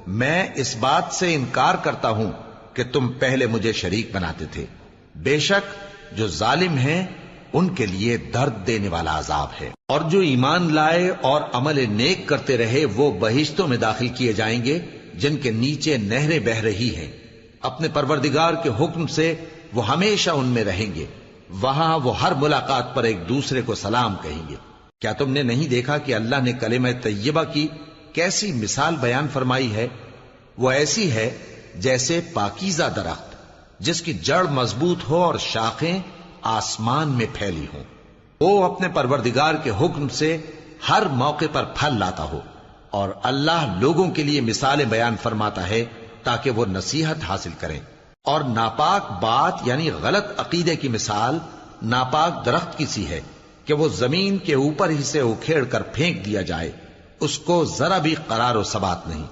میں اس بات سے انکار کرتا ہوں کہ تم پہلے مجھے شریک بناتے تھے۔ بے شک جو ظالم ہیں ان کے لیے درد دینے والا عذاب ہے۔ اور جو ایمان لائے اور عمل نیک کرتے رہے وہ بہشتوں میں داخل کیے جائیں گے جن کے نیچے نہریں بہہ رہی ہیں۔ اپنے پروردگار کے حکم سے وہ ہمیشہ ان میں رہیں گے، وہاں وہ ہر ملاقات پر ایک دوسرے کو سلام کہیں گے۔ کیا تم نے نہیں دیکھا کہ اللہ نے کلمہ طیبہ کی کیسی مثال بیان فرمائی ہے؟ وہ ایسی ہے جیسے پاکیزہ درخت جس کی جڑ مضبوط ہو اور شاخیں آسمان میں پھیلی ہوں۔ وہ اپنے پروردگار کے حکم سے ہر موقع پر پھل لاتا ہو، اور اللہ لوگوں کے لیے مثالیں بیان فرماتا ہے تاکہ وہ نصیحت حاصل کریں۔ اور ناپاک بات یعنی غلط عقیدے کی مثال ناپاک درخت کی سی ہے کہ وہ زمین کے اوپر ہی سے اکھیڑ کر پھینک دیا جائے، اس کو ذرا بھی قرار و ثبات نہیں۔